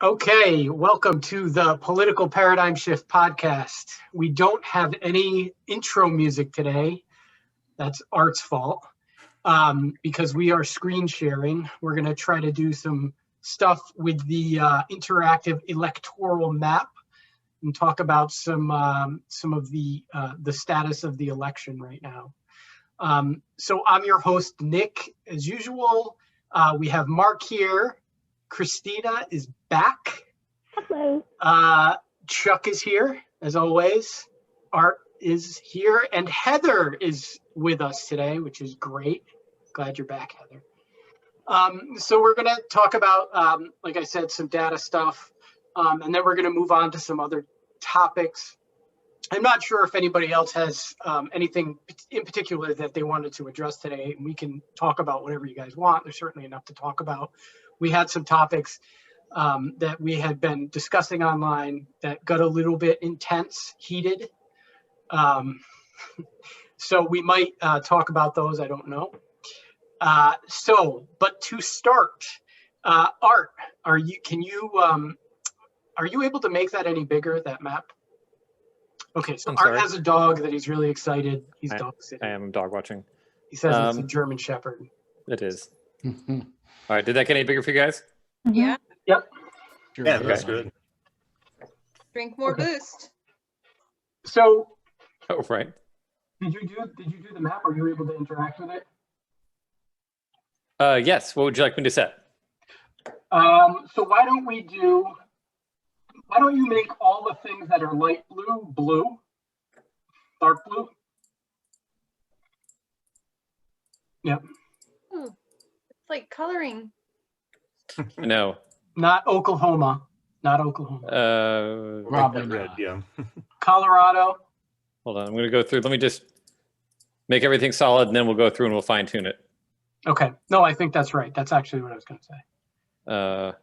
Okay, welcome to the Political Paradigm Shift podcast. We don't have any intro music today. That's Art's fault because we are screen sharing. We're going to try to do some stuff with the interactive electoral map and talk about some of the status of the election right now. So I'm your host, Nick. As usual, we have Mark here. Christina is back. Hello. Chuck is here, as always. Art is here. And Heather is with us today, which is great. Glad you're back, Heather. So we're going to talk about, like I said, some data stuff. And then we're going to move on to some other topics. I'm not sure if anybody else has anything in particular that they wanted to address today. We can talk about whatever you guys want. There's certainly enough to talk about. We had some topics that we had been discussing online that got a little bit intense, heated. So we might talk about those, I don't know. But to start, Art, are you able to make that any bigger, that map? Okay, so Art has a dog that he's really excited. He's dog sitting. I am dog watching. He says it's a German Shepherd. It is. All right, did that get any bigger for you guys? Yeah. Yep. Sure. Yeah, that's good. Drink more Boost. So. Oh, right. Did you do the map? Or were you able to interact with it? Yes. What would you like me to set? So why don't you make all the things that are light blue, blue, dark blue? Yep. Ooh, it's like coloring. No. Not Oklahoma. Probably red, yeah. Colorado. Hold on, I'm gonna go through. Let me just make everything solid, and then we'll go through and we'll fine tune it. Okay. No, I think that's right. That's actually what I was gonna say.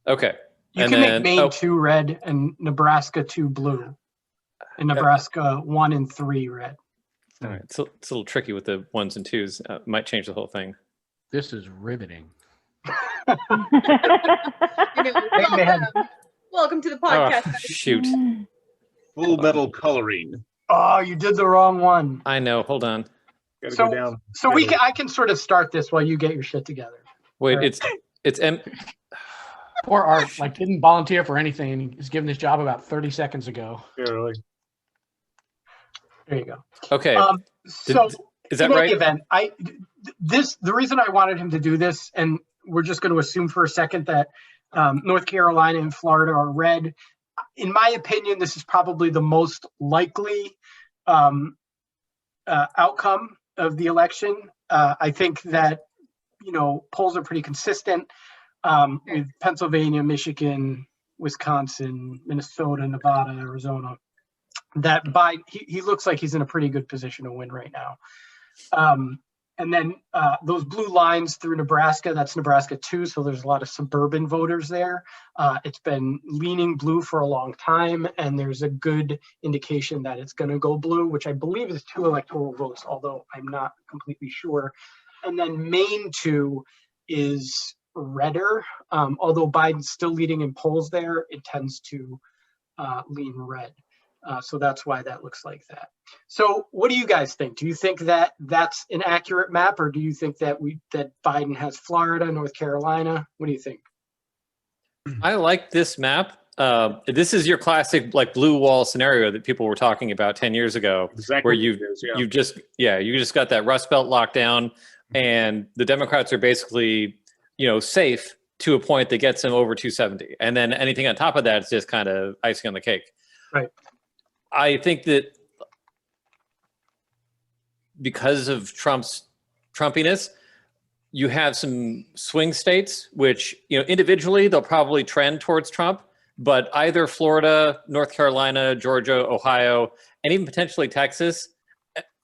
Okay. You can make Maine 2 red and Nebraska 2 blue, and Nebraska 1 and 3 red. All right, it's a little tricky with the 1s and 2s. Might change the whole thing. This is riveting. Welcome to the podcast. Oh, shoot. Full metal coloring. Oh, you did the wrong one. I know. Hold on. Gotta go down. So I can sort of start this while you get your shit together. Wait, right. it's M. Poor Art, didn't volunteer for anything, and he was given his job about 30 seconds ago. Yeah, really. There you go. Okay. So is that right? The event, the reason I wanted him to do this, and we're just going to assume for a second that North Carolina and Florida are red. In my opinion, this is probably the most likely outcome of the election. I think that, polls are pretty consistent with Pennsylvania, Michigan, Wisconsin, Minnesota, Nevada, Arizona. That Biden, he looks like he's in a pretty good position to win right now. And then those blue lines through Nebraska, that's Nebraska 2, so there's a lot of suburban voters there. It's been leaning blue for a long time, and there's a good indication that it's going to go blue, which I believe is 2 electoral votes, although I'm not completely sure. And then Maine 2 is redder, although Biden's still leading in polls there, it tends to lean red. So that's why that looks like that. So what do you guys think? Do you think that that's an accurate map, or do you think that Biden has Florida, North Carolina? What do you think? I like this map. This is your classic blue wall scenario that people were talking about 10 years ago, exactly, where you just got that Rust Belt lockdown, and the Democrats are basically safe to a point that gets them over 270, and then anything on top of that is just kind of icing on the cake. Right. I think that because of Trump's Trumpiness, you have some swing states, which, individually, they'll probably trend towards Trump, but either Florida, North Carolina, Georgia, Ohio, and even potentially Texas,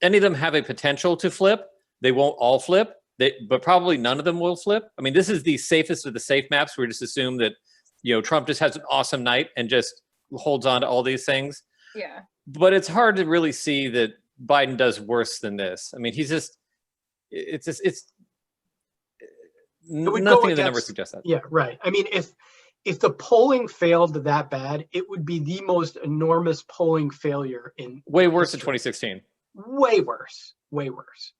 any of them have a potential to flip. They won't all flip, but probably none of them will flip. I mean, this is the safest of the safe maps. We just assume that, Trump just has an awesome night and just holds on to all these things. Yeah. But it's hard to really see that Biden does worse than this. I mean, would go Nothing in the numbers against- suggests that. Yeah, right. I mean, if the polling failed that bad, it would be the most enormous polling failure in Way worse in history. 2016. Way worse, way worse.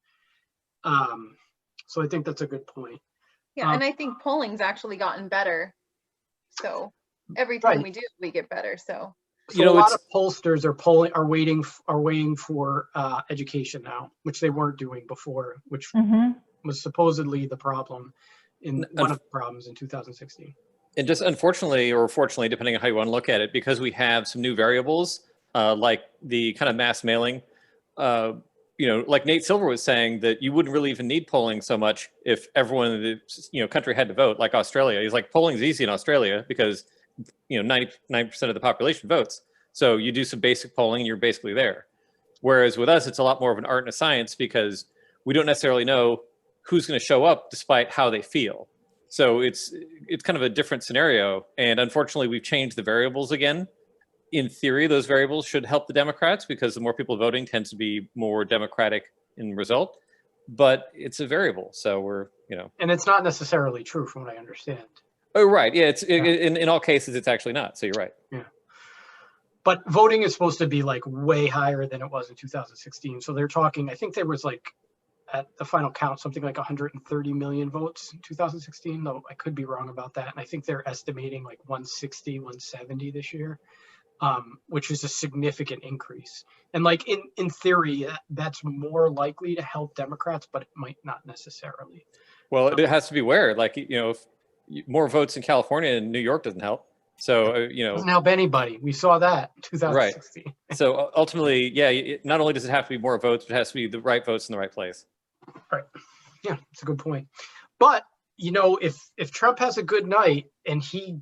So I think that's a good point. Yeah, and I think polling's actually gotten better. So every time Right. we do, we get better. So So You know, a lot it's- of pollsters are waiting for education now, which they weren't doing before, which was supposedly the problem one of the problems in 2016. And just unfortunately, or fortunately, depending on how you want to look at it, because we have some new variables, like the kind of mass mailing, like Nate Silver was saying that you wouldn't really even need polling so much if everyone in the country had to vote, like Australia. He's like, polling's easy in Australia because 99% of the population votes. So you do some basic polling and you're basically there. Whereas with us, it's a lot more of an art and a science because we don't necessarily know who's going to show up despite how they feel. So it's kind of a different scenario. And unfortunately, we've changed the variables again. In theory, those variables should help the Democrats because the more people voting tends to be more Democratic in result. But it's a variable. So we're. And it's not necessarily true from what I understand. Oh, right. Yeah, in all cases, it's actually not. So you're right. Yeah. But voting is supposed to be like way higher than it was in 2016. So they're talking, I think there was like at the final count, something like 130 million votes in 2016, though I could be wrong about that. And I think they're estimating like 160, 170 this year, which is a significant increase. And like in theory, that's more likely to help Democrats, but it might not necessarily. Well, it has to be where, like, if more votes in California and New York doesn't help. So, Doesn't help anybody. We saw that in 2016. Right. So ultimately, yeah, not only does it have to be more votes, but it has to be the right votes in the right place. Right. Yeah, it's a good point. But, if Trump has a good night and he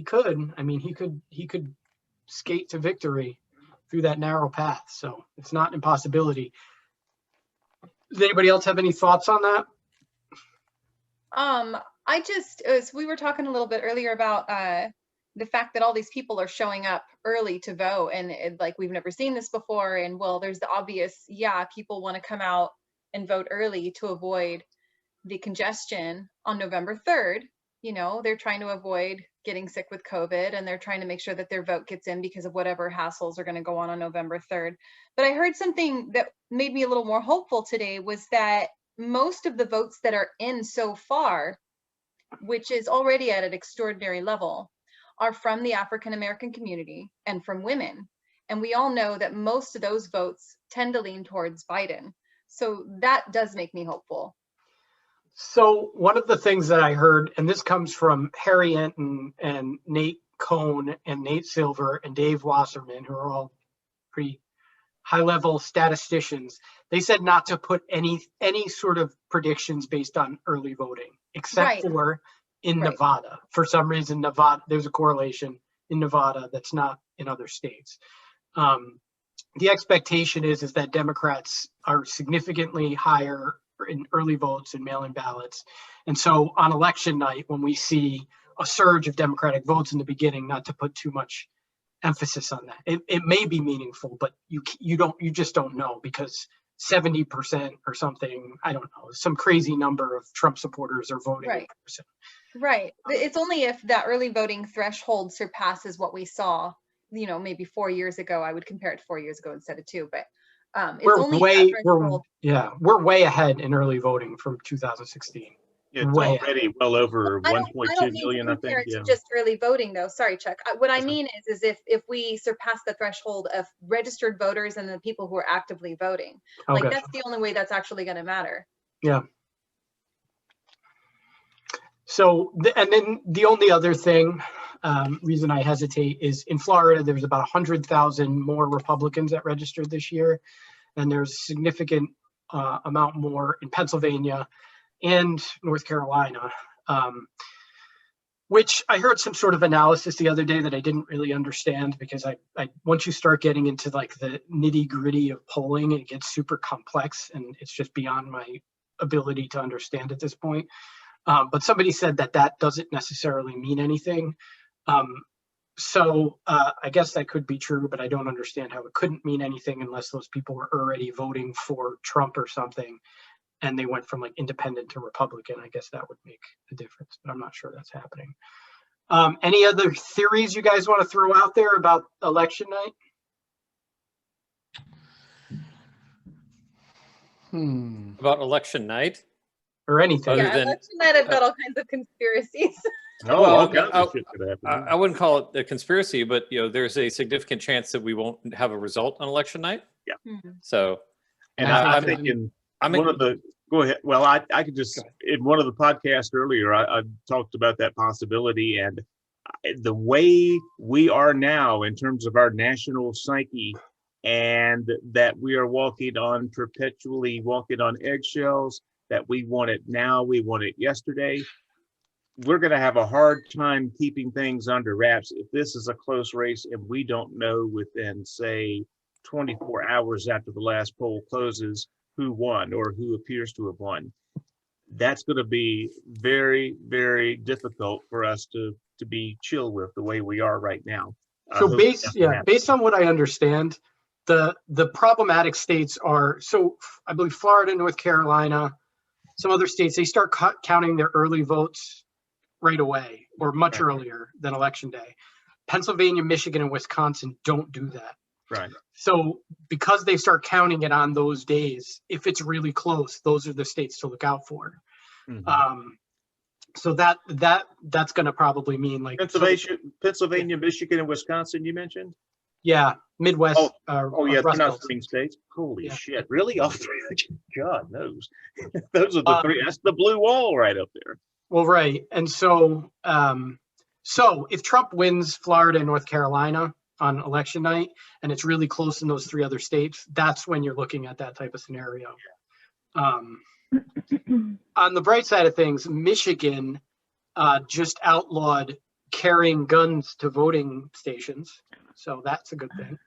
could, he could skate to victory through that narrow path. So it's not an impossibility. Does anybody else have any thoughts on that? we were talking a little bit earlier about the fact that all these people are showing up early to vote, and like we've never seen this before. And well, there's the obvious, people want to come out and vote early to avoid the congestion on November 3rd. They're trying to avoid getting sick with COVID, and they're trying to make sure that their vote gets in because of whatever hassles are going to go on November 3rd. But I heard something that made me a little more hopeful today, was that most of the votes that are in so far, which is already at an extraordinary level, are from the African American community and from women. And we all know that most of those votes tend to lean towards Biden. So that does make me hopeful. So one of the things that I heard, and this comes from Harry Enton and Nate Cohn and Nate Silver and Dave Wasserman, who are all pretty high-level statisticians, they said not to put any sort of predictions based on early voting, except for in Nevada. For some reason, Nevada, there's a correlation in Nevada that's not in other states. The expectation is that Democrats are significantly higher in early votes and mail-in ballots. And so on election night, when we see a surge of Democratic votes in the beginning, not to put too much emphasis on that. It may be meaningful, but you just don't know, because 70% or something, I don't know, some crazy number of Trump supporters are voting in person. Right. It's only if that early voting threshold surpasses what we saw, maybe 4 years ago. I would compare it to 4 years ago instead of 2, but we're way ahead in early voting from 2016. It's already well over 1.2 million, I think. Yeah. Just early voting, though. Sorry, Chuck. What I mean is if we surpass the threshold of registered voters and the people who are actively voting, that's the only way that's actually going to matter. Yeah. So, and then the only other thing, reason I hesitate is in Florida, there's about 100,000 more Republicans that registered this year, and there's a significant amount more in Pennsylvania and North Carolina, which I heard some sort of analysis the other day that I didn't really understand, because I once you start getting into like the nitty gritty of polling, it gets super complex and it's just beyond my ability to understand at this point. But somebody said that doesn't necessarily mean anything. So I guess that could be true, but I don't understand how it couldn't mean anything unless those people were already voting for Trump or something. and they went from like independent to Republican, I guess that would make a difference, but I'm not sure that's happening. Any other theories you guys want to throw out there about election night? About election night? Or anything? Other Yeah, than- election night, I've got all kinds of conspiracies. Oh, Well, all kinds of shit could happen. I wouldn't call it a conspiracy, but there's a significant chance that we won't have a result on election night. Mhm. So And I I think think in I mean, one of the, go ahead. Well, I could just, in one of the podcasts earlier, I talked about that possibility, and the way we are now in terms of our national psyche, and that we are perpetually walking on eggshells, that we want it now, we want it yesterday. We're going to have a hard time keeping things under wraps if this is a close race and we don't know within, say, 24 hours after the last poll closes who won or who appears to have won. That's going to be very, very difficult for us to be chill with the way we are right now. So based on what I understand, the problematic states are, so I believe Florida, North Carolina, some other states, they start counting their early votes right away or much earlier than election day. Pennsylvania, Michigan, and Wisconsin don't do that. Right. So because they start counting it on those days, if it's really close, those are the states to look out for. Mhm. So that's going to probably mean like Pennsylvania, Michigan, and Wisconsin, you mentioned? yeah, Midwest. Oh, yeah, they're Rust not Belt swing states. Holy Yeah. shit, really? All three? God knows. Those are the three. That's the blue wall right up there. Well, right. And so, so if Trump wins Florida and North Carolina on election night, and it's really close in those three other states, that's when you're looking at that type of scenario. On the bright side of things, Michigan just outlawed carrying guns to voting stations. So that's a good thing.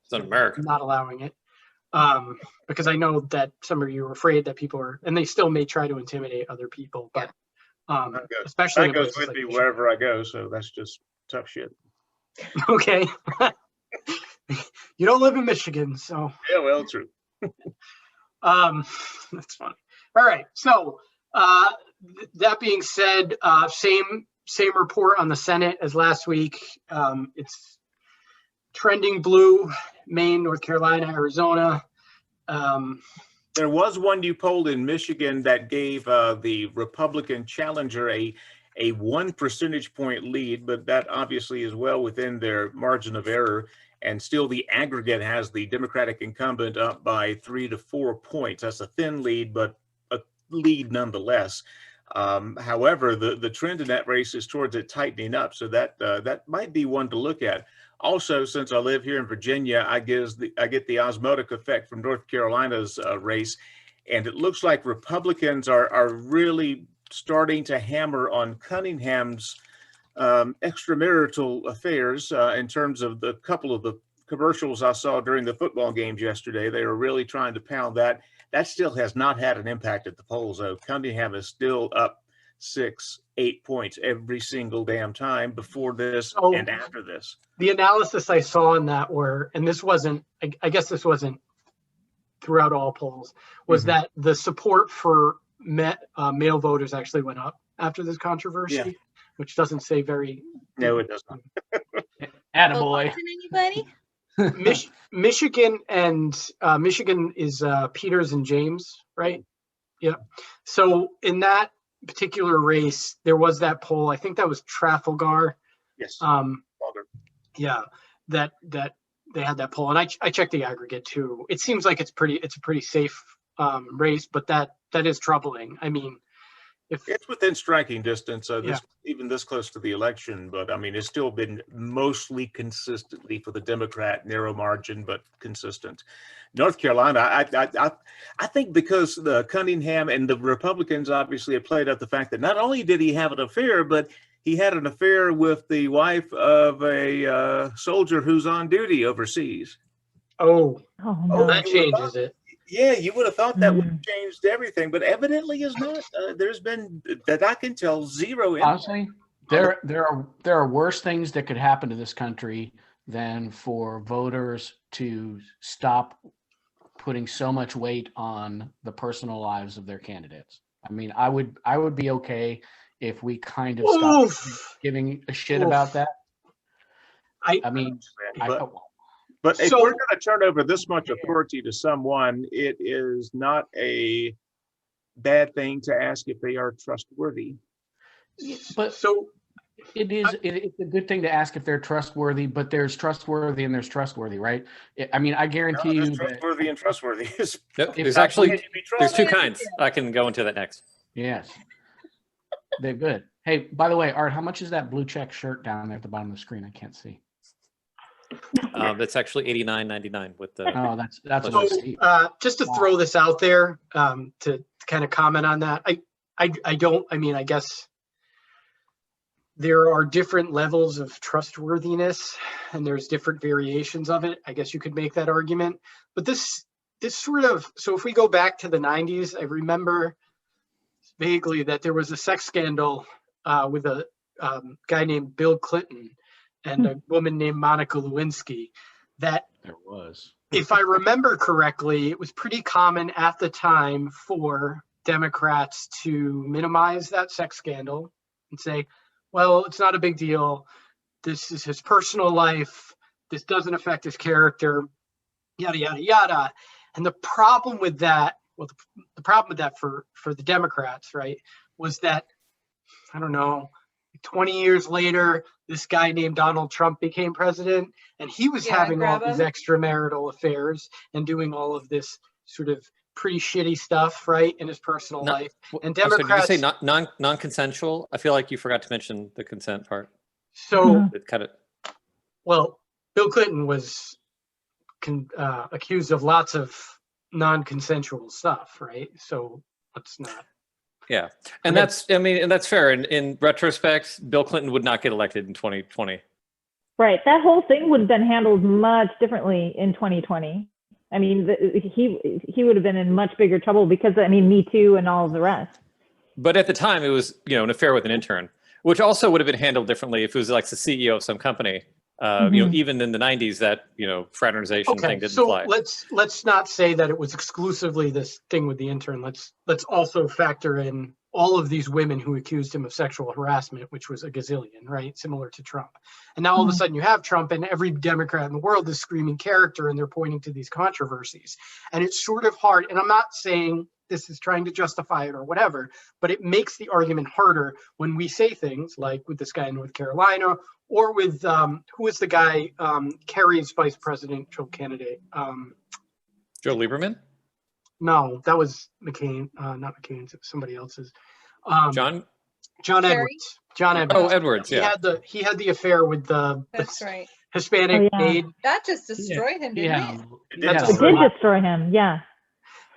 it's in America. Not allowing it. Because I know that some of you are afraid that people are, and they still may try to intimidate other people, but especially That in goes places with like me Michigan. wherever I go, so that's just tough shit. Okay. You don't live in Michigan, so Yeah, well, true. that's funny. All right. So that being said, same report on the Senate as last week. It's trending blue, Maine, North Carolina, Arizona. There was one you polled in Michigan that gave the Republican challenger a 1 percentage point lead, but that obviously is well within their margin of error. And still the aggregate has the Democratic incumbent up by 3 to 4 points. That's a thin lead, but a lead nonetheless. However, the trend in that race is towards it tightening up. So that might be one to look at. Also, since I live here in Virginia, I get the osmotic effect from North Carolina's race. And it looks like Republicans are really starting to hammer on Cunningham's extramarital affairs in terms of the couple of the commercials I saw during the football games yesterday. They were really trying to pound that. That still has not had an impact at the polls, though. Cunningham is still up 6-8 points every single damn time before this and after this. The analysis I saw in that and this wasn't, I guess this wasn't throughout all polls, was that the support for male voters actually went up after this controversy, which doesn't say very. No, it doesn't. Attaboy. Anybody? Michigan and Michigan is Peters and James, right? Yeah. So in that particular race, there was that poll. I think that was Trafalgar. Yes. Yeah, that they had that poll, and I checked the aggregate too. It seems like it's a pretty safe race, but that is troubling. I mean, if it's within striking distance, even this close to the election, but I mean, it's still been mostly consistently for the Democrat, narrow margin, but consistent. North Carolina, I think because the Cunningham and the Republicans obviously have played up the fact that not only did he have an affair, but he had an affair with the wife of a soldier who's on duty overseas. Oh, no. that changes it. Yeah, you would have thought that would have changed everything, but evidently is not. There's been, that I can tell, zero impact. Honestly, there are worse things that could happen to this country than for voters to stop putting so much weight on the personal lives of their candidates. I mean, I would be okay if we kind of stopped Oof. giving a shit Oof. about that. I I mean, But if So- we're going to turn over this much authority to someone, it is not a bad thing to ask if they are trustworthy. but so it's a good thing to ask if they're trustworthy, but there's trustworthy and there's trustworthy, right? I mean, I guarantee you that, Trustworthy and trustworthy. Nope, If there's I actually believe there's two kinds. I can go into that next. yes, they're good. Hey, by the way, Art, how much is that blue check shirt down there at the bottom of the screen? I can't see. That's actually $89.99 with the. Oh, that's So, what I see. just to throw this out there, to kind of comment on that, I mean, I guess there are different levels of trustworthiness and there's different variations of it. I guess you could make that argument, but this sort of, so if we go back to the 90s, I remember vaguely that there was a sex scandal with a guy named Bill Clinton and a woman named Monica Lewinsky that, There was. if I remember correctly, it was pretty common at the time for Democrats to minimize that sex scandal and say, well, it's not a big deal. This is his personal life. This doesn't affect his character, yada, yada, yada. And the problem with that, well, the problem with that for the Democrats, right, was that, I don't know, 20 years later, this guy named Donald Trump became president, and he was Yeah, having all grab these him. extramarital affairs and doing all of this sort of pretty shitty stuff, right, in his personal No, life. And I'm sorry, did you say Democrats- non-consensual? I feel like you forgot to mention the consent part. So, It kind of. well, Bill Clinton was accused of lots of non-consensual stuff, right? So let's not. Yeah, and Okay. that's, I mean, and that's fair. In retrospect, Bill Clinton would not get elected in 2020. Right. That whole thing would have been handled much differently in 2020. I mean, he would have been in much bigger trouble because, I mean, Me Too and all of the rest. But at the time, it was, an affair with an intern, which also would have been handled differently if it was like the CEO of some company. Even in the 90s, that, fraternization thing Okay, didn't so fly. let's not say that it was exclusively this thing with the intern. Let's also factor in all of these women who accused him of sexual harassment, which was a gazillion, right? Similar to Trump. And now all of a sudden you have Trump, and every Democrat in the world is screaming character, and they're pointing to these controversies. And it's sort of hard. And I'm not saying this is trying to justify it or whatever, but it makes the argument harder when we say things like with this guy in North Carolina, or with who is the guy, Kerry's vice presidential candidate? Joe Lieberman? No, that was McCain, not McCain's, it was somebody else's. John? John Kerry? Edwards. John Edwards. Oh, Edwards, yeah. He had the affair with the That's right. Hispanic Oh, yeah. maid. That just destroyed him, didn't Yeah, it? That's It did destroy him. Yeah.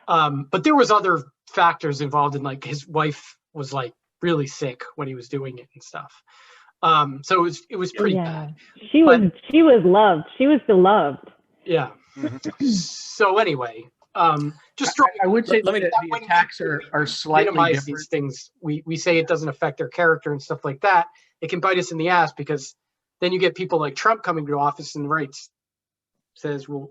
But there was other factors involved in, like, his wife was like really sick when he was doing it and stuff. So it was pretty Yeah. bad. She was loved. She was beloved. Yeah. Mhm. So anyway, just I would say Let me- that the attacks are slightly minimize different. these things. We say it doesn't affect their character and stuff like that. It can bite us in the ass, because then you get people like Trump coming to office and the right says, well,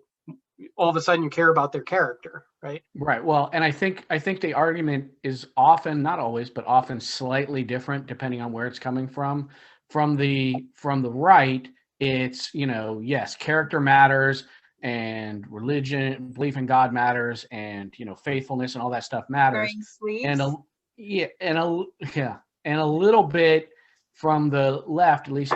all of a sudden you care about their character, right? Right. Well, and I think the argument is often, not always, but often slightly different depending on where it's coming from. From the right, it's, yes, character matters, and religion, belief in God matters, and faithfulness and all that stuff matters. Wearing sleeves. And a little bit from the left, at least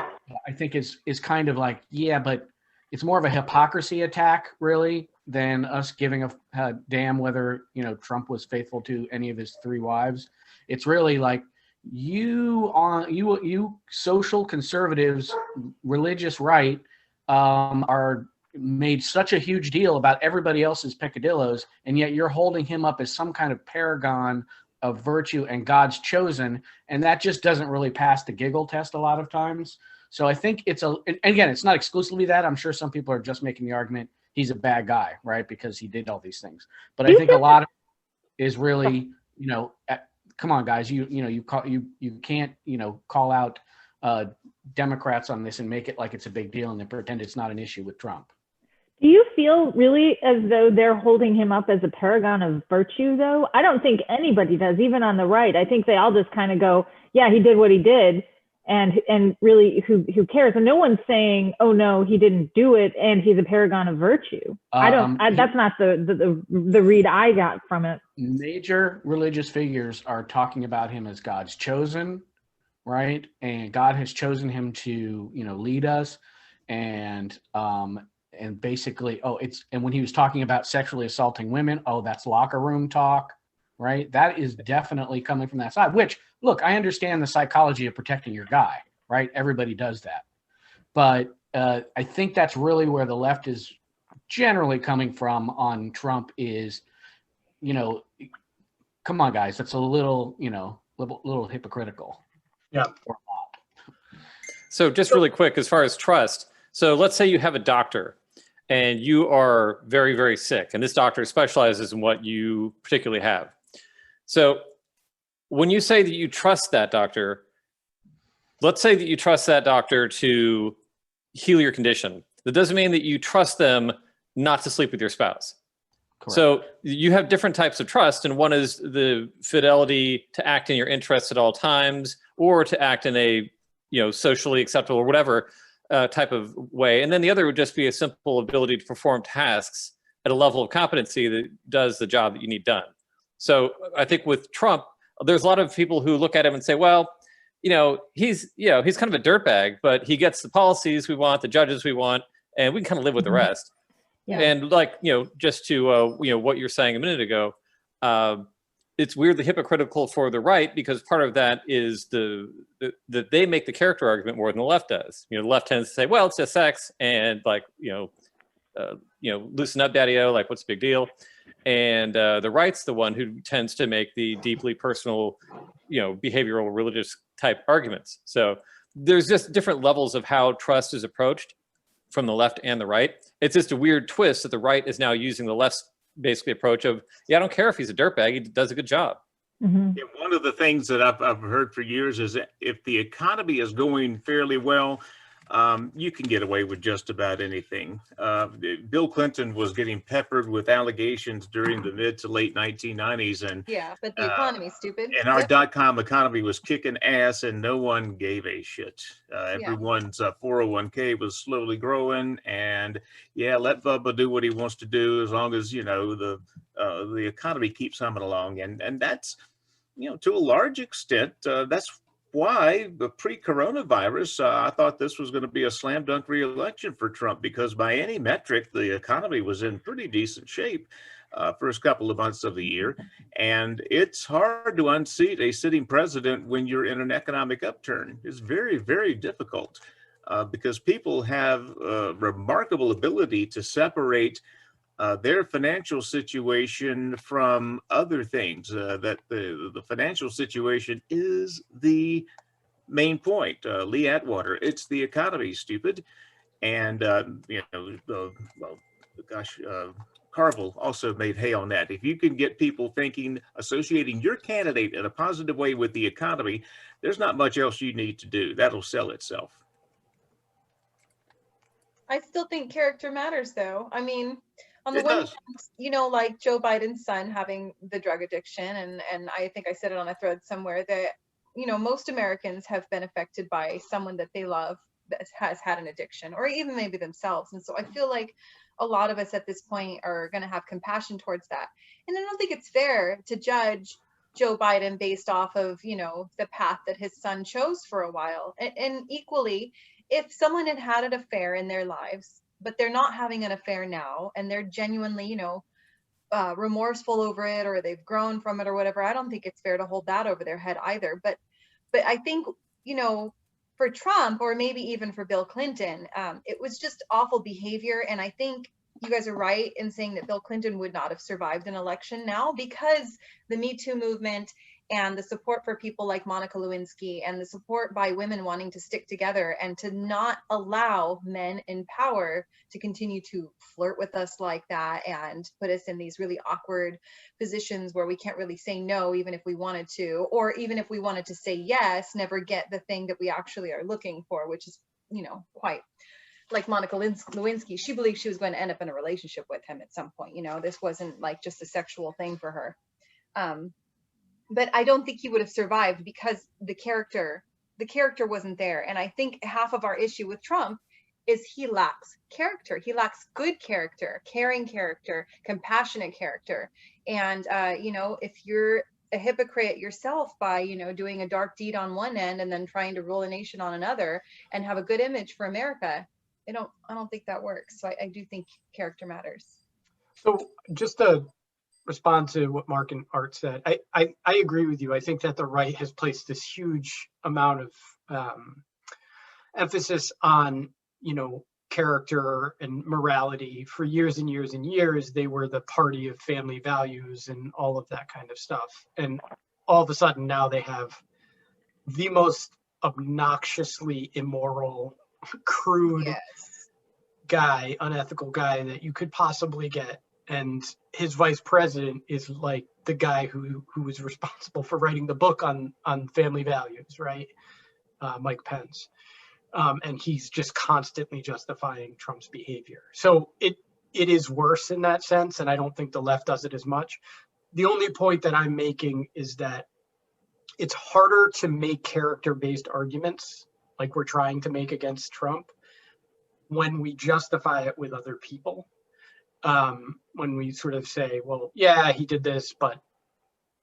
I think is kind of like, yeah, but it's more of a hypocrisy attack, really, than us giving a damn whether Trump was faithful to any of his three wives. It's really like you social conservatives, religious right, are made such a huge deal about everybody else's peccadillos, and yet you're holding him up as some kind of paragon of virtue and God's chosen, and that just doesn't really pass the giggle test a lot of times. So I think and again, it's not exclusively that. I'm sure some people are just making the argument he's a bad guy, right, because he did all these things. But I think a lot of it is really, come on, guys, you can't call out Democrats on this and make it like it's a big deal and then pretend it's not an issue with Trump. Do you feel really as though they're holding him up as a paragon of virtue, though? I don't think anybody does, even on the right. I think they all just kind of go, yeah, he did what he did. And really, who cares? And no one's saying, oh no, he didn't do it, and he's a paragon of virtue. That's not the read I got from it. Major religious figures are talking about him as God's chosen, right? And God has chosen him to, lead us. And basically, and when he was talking about sexually assaulting women, that's locker room talk, right? That is definitely coming from that side, which, look, I understand the psychology of protecting your guy, right? Everybody does that. But I think that's really where the left is generally coming from on Trump is, come on, guys, that's a little, little hypocritical. Yeah. So just really quick, as far as trust. So let's say you have a doctor and you are very, very sick, and this doctor specializes in what you particularly have. So when you say that you trust that doctor, let's say that you trust that doctor to heal your condition. That doesn't mean that you trust them not to sleep with your spouse. Correct. So you have different types of trust, and one is the fidelity to act in your interests at all times, or to act in a socially acceptable or whatever type of way. And then the other would just be a simple ability to perform tasks at a level of competency that does the job that you need done. So I think with Trump, there's a lot of people who look at him and say, well, he's kind of a dirtbag, but he gets the policies we want, the judges we want, and we can kind of live with the rest. Yeah. And just to, what you're saying a minute ago, it's weirdly hypocritical for the right, because part of that is that they make the character argument more than the left does. The left tends to say, well, it's just sex, and loosen up, daddy-o, like what's the big deal? And the right's the one who tends to make the deeply personal, behavioral, religious type arguments. So there's just different levels of how trust is approached from the left and the right. It's just a weird twist that the right is now using the left's basically approach of, I don't care if he's a dirtbag, he does a good job. Mm-hmm. Yeah, one of the things that I've heard for years is that if the economy is going fairly well, you can get away with just about anything. Bill Clinton was getting peppered with allegations during the mid to late 1990s, and Yeah, but the economy's stupid. and our dot-com economy was kicking ass, and no one gave a shit. Everyone's 401k was slowly growing, and let Bubba do what he wants to do as long as the economy keeps humming along, and that's to a large extent that's why the pre-coronavirus, I thought this was going to be a slam dunk re-election for Trump, because by any metric, the economy was in pretty decent shape first couple of months of the year. And it's hard to unseat a sitting president when you're in an economic upturn. It's very, very difficult because people have a remarkable ability to separate their financial situation from other things, that the financial situation is the main point. Lee Atwater, it's the economy, stupid. And, Carville also made hay on that. If you can get people thinking, associating your candidate in a positive way with the economy, there's not much else you need to do. That'll sell itself. I still think character matters, though. I mean, on the It one does. hand, like Joe Biden's son having the drug addiction, and I think I said it on a thread somewhere that, most Americans have been affected by someone that they love that has had an addiction, or even maybe themselves. And so I feel like a lot of us at this point are going to have compassion towards that. And I don't think it's fair to judge Joe Biden based off of, the path that his son chose for a while. And equally, if someone had had an affair in their lives, but they're not having an affair now, and they're genuinely, remorseful over it, or they've grown from it or whatever, I don't think it's fair to hold that over their head either. But I think, for Trump, or maybe even for Bill Clinton, it was just awful behavior. And I think you guys are right in saying that Bill Clinton would not have survived an election now, because the Me Too movement and the support for people like Monica Lewinsky, and the support by women wanting to stick together and to not allow men in power to continue to flirt with us like that and put us in these really awkward positions where we can't really say no, even if we wanted to, or even if we wanted to say yes, never get the thing that we actually are looking for, which is, quite like Monica Lewinsky, she believed she was going to end up in a relationship with him at some point. This wasn't like just a sexual thing for her. But I don't think he would have survived because the character wasn't there. And I think half of our issue with Trump is he lacks character. He lacks good character, caring character, compassionate character. And, if you're a hypocrite yourself by, doing a dark deed on one end and then trying to rule a nation on another and have a good image for America, I don't think that works. So I do think character matters. So just to respond to what Mark and Art said, I agree with you. I think that the right has placed this huge amount of emphasis on, character and morality for years and years and years. They were the party of family values and all of that kind of stuff. And all of a sudden now they have the most obnoxiously immoral, crude guy, unethical guy that you could possibly get. And his vice president is like the guy who was responsible for writing the book on family values, right? Mike Pence. And he's just constantly justifying Trump's behavior. So it is worse in that sense, and I don't think the left does it as much. The only point that I'm making is that it's harder to make character-based arguments like we're trying to make against Trump when we justify it with other people. When we sort of say, well, yeah, he did this, but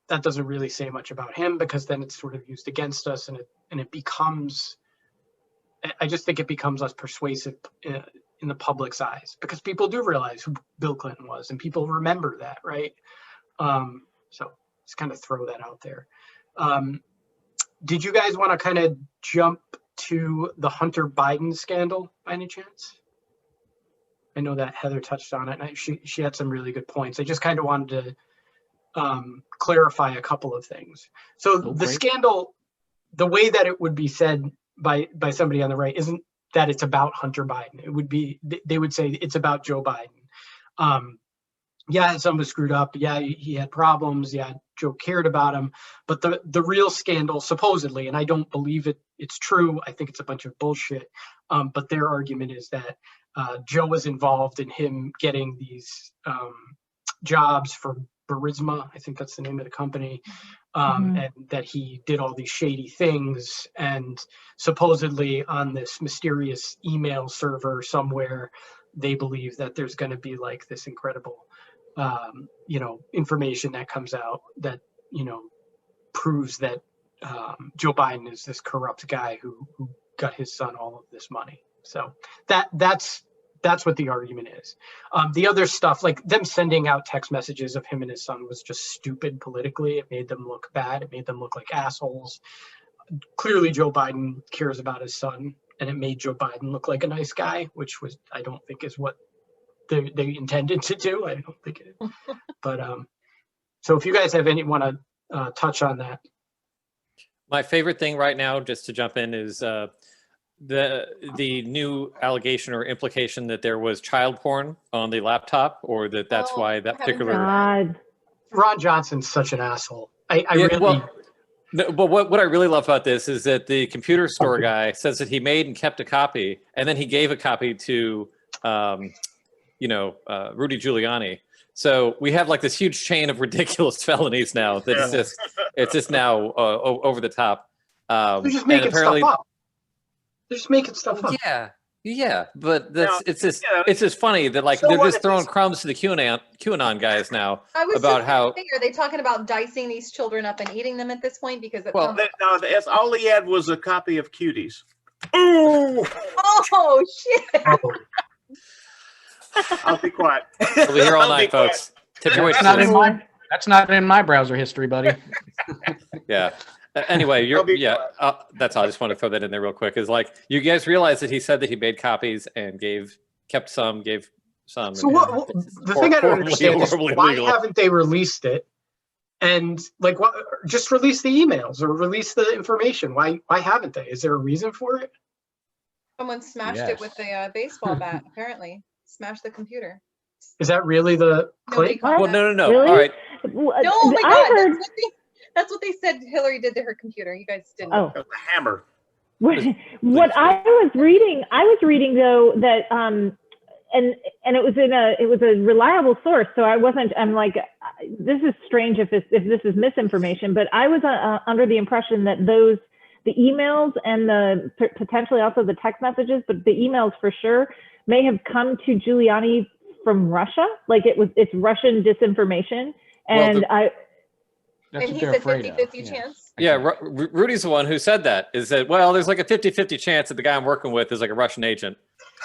that doesn't really say much about him, because then it's sort of used against us, and it becomes, I just think it becomes less persuasive in the public's eyes, because people do realize who Bill Clinton was and people remember that, right? So just kind of throw that out there. Did you guys want to kind of jump to the Hunter Biden scandal by any chance? I know that Heather touched on it, and she had some really good points. I just kind of wanted to clarify a couple of things. So the scandal, the way that it would be said by somebody on the right isn't that it's about Hunter Biden. It would be, they would say it's about Joe Biden. Yeah, some was screwed up. Yeah, he had problems. Yeah, Joe cared about him. But the real scandal, supposedly, and I don't believe it's true. I think it's a bunch of bullshit. But their argument is that Joe was involved in him getting these jobs for Burisma, I think that's the name of the company, and that he did all these shady things. And supposedly on this mysterious email server somewhere, they believe that there's going to be like this incredible, information that comes out that, proves that Joe Biden is this corrupt guy who got his son all of this money. So that's what the argument is. The other stuff, like them sending out text messages of him and his son, was just stupid politically. It made them look bad. It made them look like assholes. Clearly, Joe Biden cares about his son, and it made Joe Biden look like a nice guy, which I don't think is what they intended to do. I don't think it is. But so if you guys have want to touch on that. My favorite thing right now, just to jump in, is the new allegation or implication that there was child porn on the laptop, or that's why that particular. God. Ron Johnson's such an asshole. I really. Well, no, but what I really love about this is that the computer store guy says that he made and kept a copy, and then he gave a copy to, Rudy Giuliani. So we have like this huge chain of ridiculous felonies now that it's just now over the top. They're just making stuff up. They're just making stuff up. Yeah, but it's just funny that they're just throwing crumbs to the QAnon guys now about how. Are they talking about dicing these children up and eating them at this point? Because that's all he had was a copy of Cuties. Oh shit! I'll be quiet. We'll be here all night, folks. That's not in my browser history, buddy. Yeah. Anyway, that's all. I just want to throw that in there real quick. Is you guys realize that he said that he made copies and kept some, gave some. So the thing I don't understand is why haven't they released it? And just release the emails or release the information. Why haven't they? Is there a reason for it? Someone smashed it with a baseball bat. Apparently, smashed the computer. Is that really the claim? Well, no. Really? All right. No, oh my God. That's what they said Hillary did to her computer. You guys didn't. Oh. A hammer. What I was reading though that and it was it was a reliable source, so I'm like, this is strange if this is misinformation, but I was under the impression that the emails and the potentially also the text messages, but the emails for sure may have come to Giuliani from Russia, like it's Russian disinformation, and That's And what he they're said afraid 50-50 of. chance. Yeah, Rudy's the one who said that, is that, well, there's like a 50-50 chance that the guy I'm working with is like a Russian agent.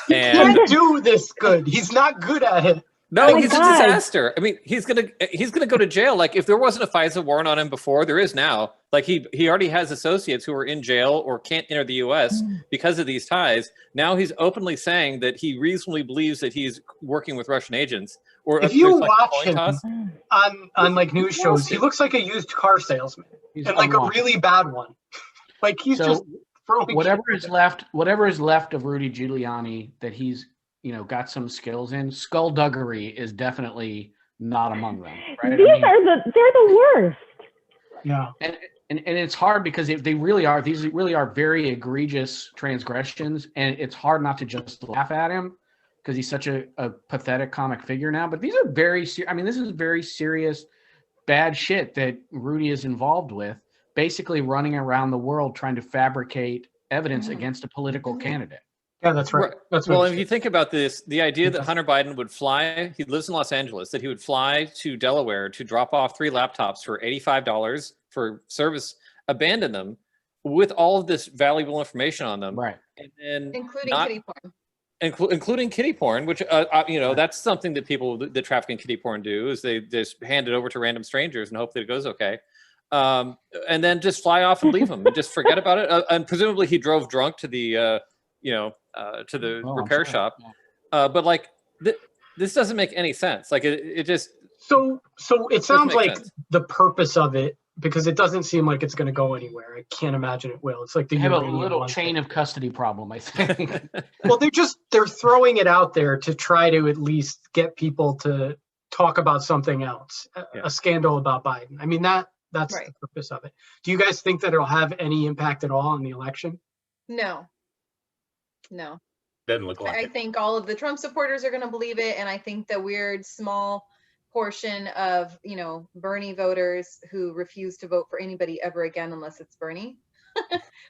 He And can't do this good. He's not good at it. no, my he's a God. disaster. I mean, he's gonna go to jail. Like, if there wasn't a FISA warrant on him before, there is now. Like, he already has associates who are in jail or can't enter the U.S. because of these ties. Now he's openly saying that he reasonably believes that he's working with Russian agents. Or If you there's, like, a watch coin him toss. on like news shows, he looks like a used car salesman, He's and like a unwatchable. really bad one. Like he's So, just throwing whatever shit. is left of Rudy Giuliani that he's got some skills in, skullduggery is definitely not among them. Right? I These mean, they're the worst. Yeah. and it's hard because these really are very egregious transgressions, and it's hard not to just laugh at him because he's such a pathetic comic figure now. But these are this is very serious bad shit that Rudy is involved with, basically running around the world trying to fabricate evidence against a political candidate. Yeah, that's right. That's Well, what if you think about this, the idea that Hunter Biden would fly, he lives in Los Angeles, that he would fly to Delaware to drop off 3 laptops for $85 for service, abandon them with all of this valuable information on them. Right. And then Including not, kitty porn. including kitty porn, which, that's something that people that traffic in kitty porn do, is they just hand it over to random strangers and hope that it goes okay. And then just fly off and leave them and just forget about it. And presumably he drove drunk to the, to the repair shop. Yeah. But like, this doesn't make any sense. Like it just. So it sounds make like sense. the purpose of it, because it doesn't seem like it's going to go anywhere. I can't imagine it will. It's like the They have a uranium little one chain thing. of custody problem, I think. Well, they're throwing it out there to try to at least get people to talk about something else, a scandal about Biden. I mean, that's Right. the purpose of it. Do you guys think that it'll have any impact at all on the election? No. Doesn't look like I it. think all of the Trump supporters are going to believe it. And I think the weird small portion of, Bernie voters who refuse to vote for anybody ever again unless it's Bernie.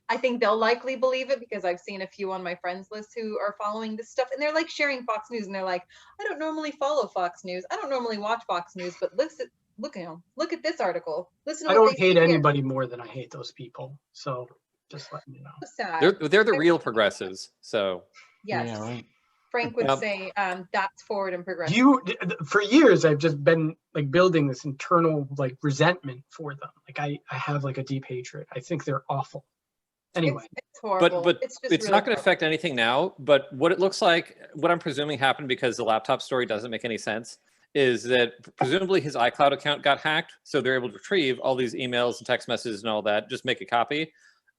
I think they'll likely believe it because I've seen a few on my friends list who are following this stuff and they're like sharing Fox News and they're like, I don't normally follow Fox News. I don't normally watch Fox News, but look at this article. Listen to I what don't they hate say here. anybody more than I hate those people. So just letting you know. So sad. They're the real progressives. So Yes. Yeah, right. Frank would Yep. say that's forward and progressive. For years, I've just been like building this internal like resentment for them. Like I have like a deep hatred. I think they're awful. Anyway, It's horrible. but it's just it's really not going to horrible. affect anything now. But what it looks like, what I'm presuming happened, because the laptop story doesn't make any sense, is that presumably his iCloud account got hacked, so they're able to retrieve all these emails and text messages and all that, just make a copy,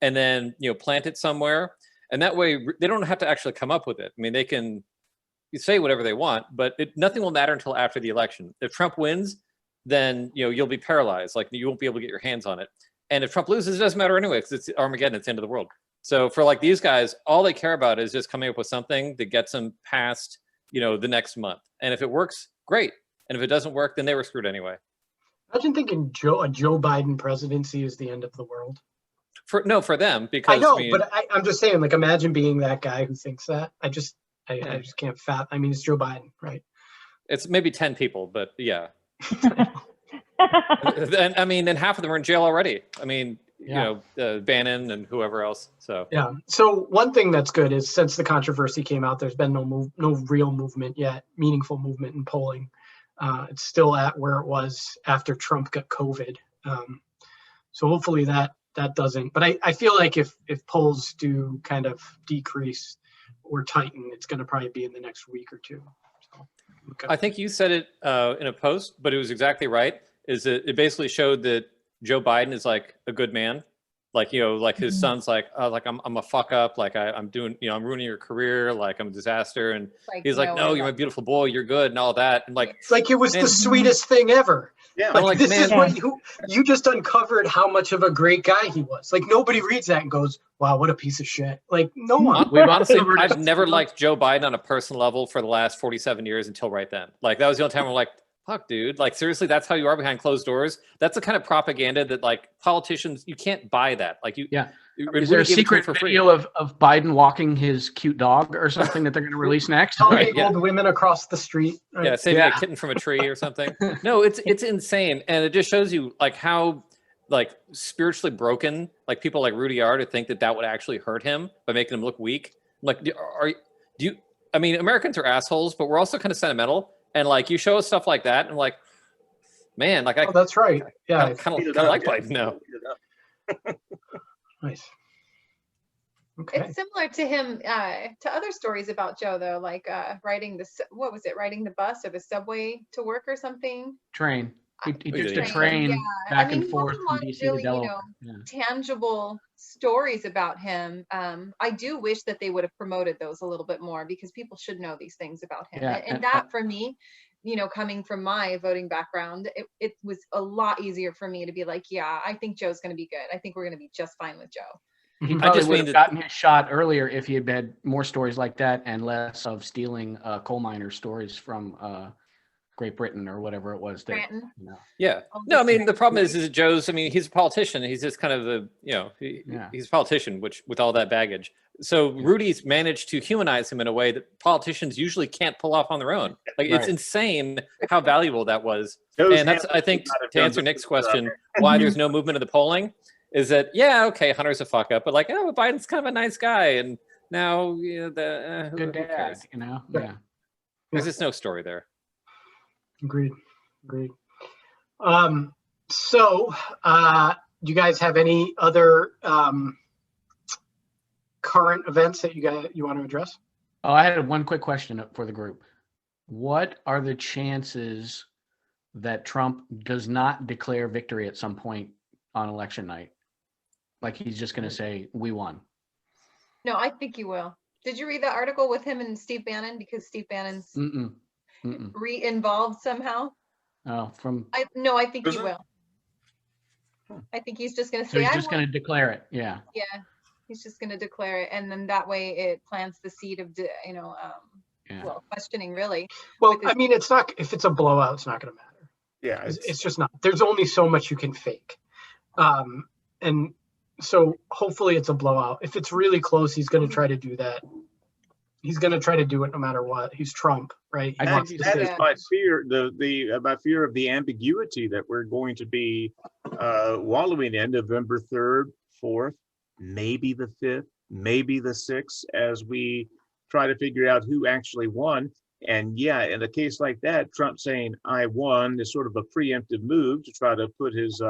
and then plant it somewhere, and that way they don't have to actually come up with it. I mean, they can say whatever they want, but nothing will matter until after the election. If Trump wins, then you'll be paralyzed, like you won't be able to get your hands on it. And if Trump loses, it doesn't matter anyway, because it's Armageddon, it's the end of the world. So for like these guys, all they care about is just coming up with something that gets them past the next month. And if it works, great. And if it doesn't work, then they were screwed anyway. imagine thinking a Joe Biden presidency is the end of the world. For them, because I know, mean, but I'm just saying, like, imagine being that guy who thinks that. I just can't fathom. I mean, it's Joe Biden, right? it's maybe 10 people, but yeah. And I mean, and half of them are in jail already. I mean, Bannon and whoever else. So Yeah. So one thing that's good is since the controversy came out, there's been no real movement yet, meaningful movement in polling. It's still at where it was after Trump got COVID. So hopefully that doesn't. But I feel like if polls do kind of decrease or tighten, it's going to probably be in the next week or two. So, okay. I think you said it in a post, but it was exactly right. Is it basically showed that Joe Biden is like a good man. Like, like his son's like I'm a fuck up, like I'm doing, I'm ruining your career, like I'm a disaster, and he's like, no, you're my beautiful boy, you're good, and all that, and like It's like it was the and- sweetest thing ever. Yeah. I'm like, This man, is what you just uncovered how much of a great guy he was. Like nobody reads that and goes, "Wow, what a piece of shit." Like no one. We've honestly, Right. I've never liked Joe Biden on a personal level for the last 47 years until right then. Like that was the only time we're like, fuck, dude. Like seriously, that's how you are behind closed doors. That's the kind of propaganda that like politicians, you can't buy that. Like you, Yeah. you Is there a wouldn't give it to secret them for free. video of Biden walking his cute dog or something that they're going to release next? Helping Right, yeah. old women across the street. Right? Yeah, saving Yeah. a kitten from a tree or something. No, it's insane, and it just shows you like how like spiritually broken like people like Rudy are to think that that would actually hurt him by making him look weak. Like, do you? I mean, Americans are assholes, but we're also kind of sentimental, and like you show us stuff like that, and like, man, like Oh, that's right. Yeah. kind of like Biden now. Nice. Okay. It's similar to him, to other stories about Joe, though, like riding riding the bus or the subway to work or something. Train. He We took did. the train Yeah. back I mean, and forth he has a from lot of DC really, to Delaware. Yeah. tangible stories about him. I do wish that they would have promoted those a little bit more because people should know these things about him. Yeah, And that for me, coming from my voting background, it was a lot easier for me to be like, yeah, I think Joe's going to be good. I think we're going to be just fine with Joe. He Mhm. probably just would mean have that- gotten his shot earlier if he had had more stories like that and less of stealing coal miner stories from Great Britain or whatever it was. That, Scranton. you know. Yeah. All No, I the mean the problem Scranton. is that Joe's. I mean, he's a politician. He's just kind of the Yeah. he's a politician, which with all that baggage. So Rudy's managed to humanize him in a way that politicians usually can't pull off on their own. Like it's Right. insane how valuable that was. Joe's And that's, I think, handlers might have to done answer this Nick's with, question, why there's no movement in the polling is that, yeah, okay, Hunter's a fuck up, but like, oh, Biden's kind of a nice guy. And now, who Good dad, cares? you know? Right. Yeah. There's just no story there. Agreed. So, do you guys have any other current events that you want to address? Oh, I had one quick question for the group. What are the chances that Trump does not declare victory at some point on election night? Like he's just going to say, we won. No, I think you will. Did you read that article with him and Steve Bannon? Because Steve Bannon's Mm-mm. Mm-mm. re-involved somehow. Oh, I think Is he it? will. I think he's just going to so say, he's I just won. going to declare it. Yeah. Yeah, he's just going to declare it, and then that way it plants the seed of, Yeah. well, questioning really. Well, With his- I mean, it's not. If it's a blowout, it's not going to matter. Yeah, It's just not. There's only so much you can fake, and so hopefully it's a blowout. If it's really close, he's going to try to do that. He's going to try to do it no matter what. He's Trump, right? He I wants think to that say- is my fear. My fear of the ambiguity that we're going to be wallowing in November 3rd, 4th, maybe the 5th, maybe the 6th, as we try to figure out who actually won. And yeah, in a case like that, Trump saying "I won" is sort of a preemptive move to try to put his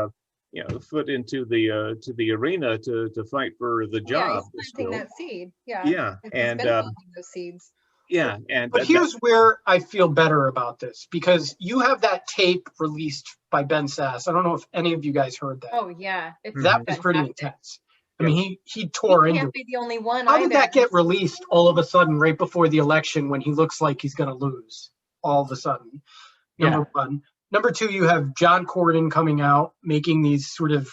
foot into the arena to fight for the Yeah, job. he's still. planting that seed. Yeah. Yeah, He's and been planting those seeds. yeah, and But here's where I feel better about this, because you have that tape released by Ben Sass. I don't know if any of you guys heard that. Oh yeah, it's That was pretty fantastic. intense. I mean, he tore He into can't it. be the only one. How did either. that get released all of a sudden right before the election when he looks like he's going to lose all of a sudden? Number one. Number two, you have John Cornyn coming out making these sort of